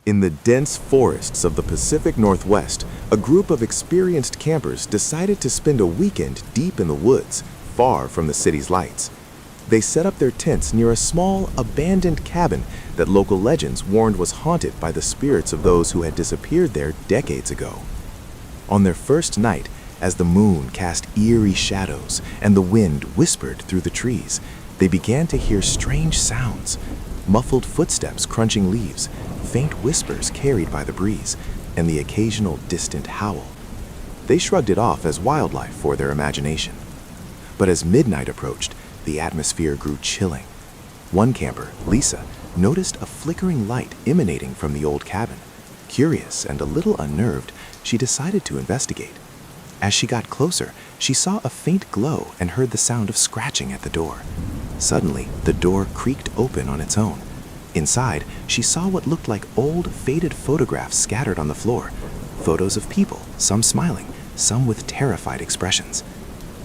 In the dense forests of the Pacific Northwest, a group of experienced campers decided to spend a weekend deep in the woods, far from the city's lights. They set up their tents near a small, abandoned cabin that local legends warned was haunted by the spirits of those who had disappeared there decades ago. On their first night, as the moon cast eerie shadows and the wind whispered through the trees, they began to hear strange sounds, muffled footsteps crunching leaves, faint whispers carried by the breeze, and the occasional distant howl. They shrugged it off as wildlife for their imagination. But as midnight approached, the atmosphere grew chilling. One camper, Lisa, noticed a flickering light emanating from the old cabin. Curious and a little unnerved, she decided to investigate. As she got closer, she saw a faint glow and heard the sound of scratching at the door. Suddenly, the door creaked open on its own. Inside, she saw what looked like old, faded photographs scattered on the floor. Photos of people, some smiling, some with terrified expressions.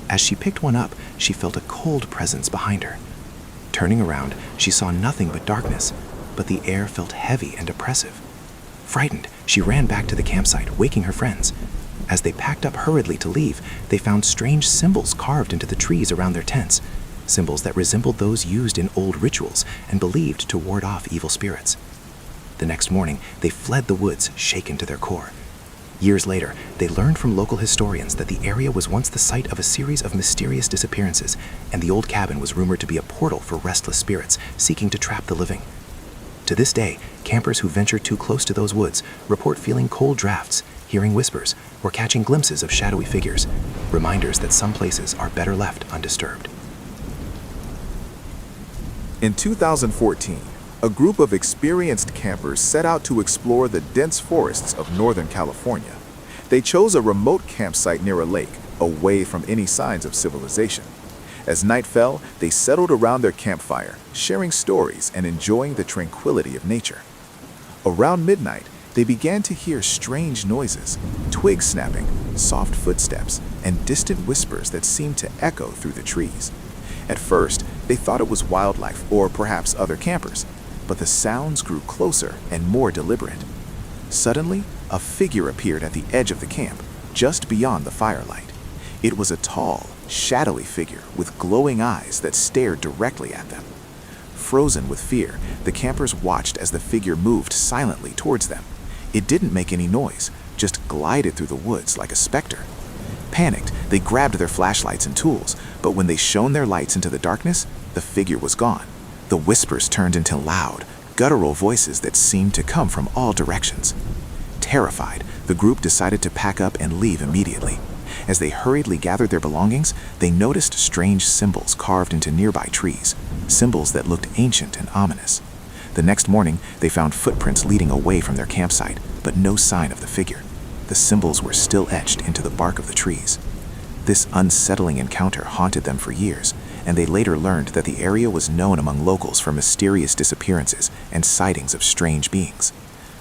As she picked one up, she felt a cold presence behind her. Turning around, she saw nothing but darkness, but the air felt heavy and oppressive. Frightened, she ran back to the campsite, waking her friends. As they packed up hurriedly to leave, they found strange symbols carved into the trees around their tents, symbols that resembled those used in old rituals and believed to ward off evil spirits. The next morning, they fled the woods, shaken to their core. Years later, they learned from local historians that the area was once the site of a series of mysterious disappearances, and the old cabin was rumored to be a portal for restless spirits seeking to trap the living. To this day, campers who venture too close to those woods report feeling cold drafts, hearing whispers, or catching glimpses of shadowy figures, reminders that some places are better left undisturbed. In 2014, a group of experienced campers set out to explore the dense forests of Northern California. They chose a remote campsite near a lake, away from any signs of civilization. As night fell, they settled around their campfire, sharing stories and enjoying the tranquility of nature. Around midnight, they began to hear strange noises, twig snapping, soft footsteps, and distant whispers that seemed to echo through the trees. At first, they thought it was wildlife or perhaps other campers, but the sounds grew closer and more deliberate. Suddenly, a figure appeared at the edge of the camp, just beyond the firelight. It was a tall, shadowy figure with glowing eyes that stared directly at them. Frozen with fear, the campers watched as the figure moved silently towards them. It didn't make any noise, just glided through the woods like a specter. Panicked, they grabbed their flashlights and tools, but when they shone their lights into the darkness, the figure was gone. The whispers turned into loud, guttural voices that seemed to come from all directions. Terrified, the group decided to pack up and leave immediately. As they hurriedly gathered their belongings, they noticed strange symbols carved into nearby trees, symbols that looked ancient and ominous. The next morning, they found footprints leading away from their campsite, but no sign of the figure. The symbols were still etched into the bark of the trees. This unsettling encounter haunted them for years, and they later learned that the area was known among locals for mysterious disappearances and sightings of strange beings.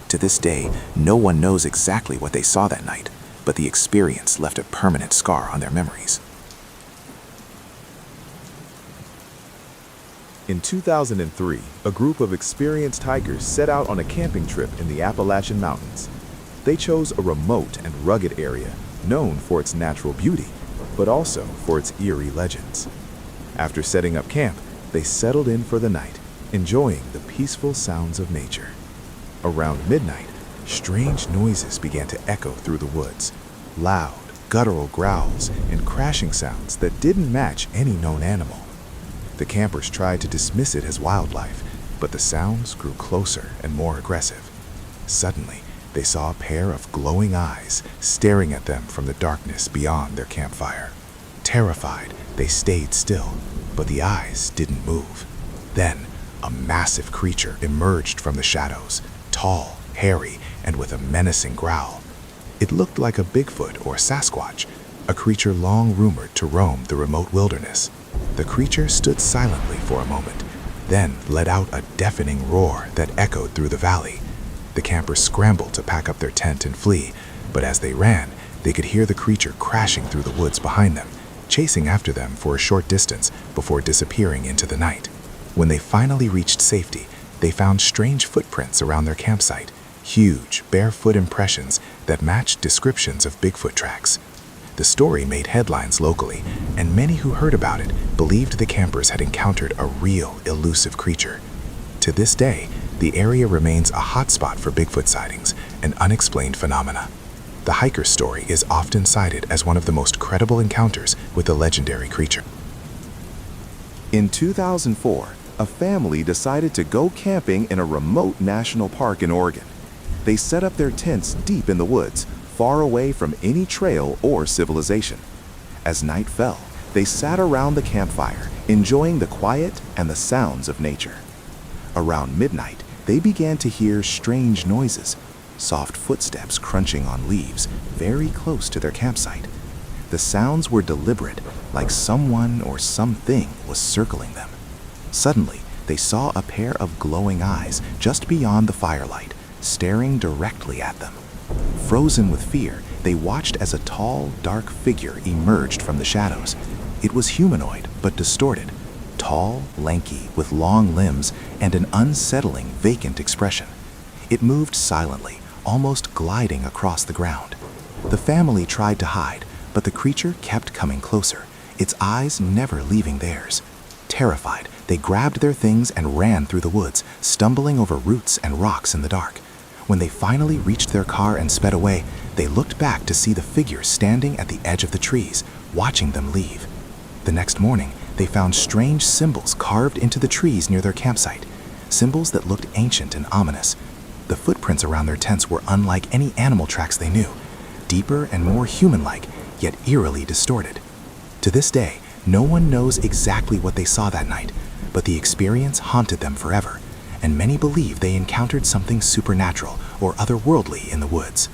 To this day, no one knows exactly what they saw that night, but the experience left a permanent scar on their memories. In 2003, a group of experienced hikers set out on a camping trip in the Appalachian Mountains. They chose a remote and rugged area known for its natural beauty, but also for its eerie legends. After setting up camp, they settled in for the night, enjoying the peaceful sounds of nature. Around midnight, strange noises began to echo through the woods, loud, guttural growls and crashing sounds that didn't match any known animal. The campers tried to dismiss it as wildlife, but the sounds grew closer and more aggressive. Suddenly, they saw a pair of glowing eyes staring at them from the darkness beyond their campfire. Terrified, they stayed still, but the eyes didn't move. Then, a massive creature emerged from the shadows, tall, hairy, and with a menacing growl. It looked like a Bigfoot or Sasquatch, a creature long rumored to roam the remote wilderness. The creature stood silently for a moment, then let out a deafening roar that echoed through the valley. The campers scrambled to pack up their tent and flee, but as they ran, they could hear the creature crashing through the woods behind them, chasing after them for a short distance before disappearing into the night. When they finally reached safety, they found strange footprints around their campsite, huge, barefoot impressions that matched descriptions of Bigfoot tracks. The story made headlines locally, and many who heard about it believed the campers had encountered a real, elusive creature. To this day, the area remains a hotspot for Bigfoot sightings and unexplained phenomena. The hiker's story is often cited as one of the most credible encounters with the legendary creature. In 2004, a family decided to go camping in a remote national park in Oregon. They set up their tents deep in the woods, far away from any trail or civilization. As night fell, they sat around the campfire, enjoying the quiet and the sounds of nature. Around midnight, they began to hear strange noises, soft footsteps crunching on leaves very close to their campsite. The sounds were deliberate, like someone or something was circling them. Suddenly, they saw a pair of glowing eyes just beyond the firelight, staring directly at them. Frozen with fear, they watched as a tall, dark figure emerged from the shadows. It was humanoid, but distorted. Tall, lanky, with long limbs and an unsettling, vacant expression. It moved silently, almost gliding across the ground. The family tried to hide, but the creature kept coming closer, its eyes never leaving theirs. Terrified, they grabbed their things and ran through the woods, stumbling over roots and rocks in the dark. When they finally reached their car and sped away, they looked back to see the figure standing at the edge of the trees, watching them leave. The next morning, they found strange symbols carved into the trees near their campsite, symbols that looked ancient and ominous. The footprints around their tents were unlike any animal tracks they knew, deeper and more human-like, yet eerily distorted. To this day, no one knows exactly what they saw that night, but the experience haunted them forever, and many believe they encountered something supernatural or otherworldly in the woods.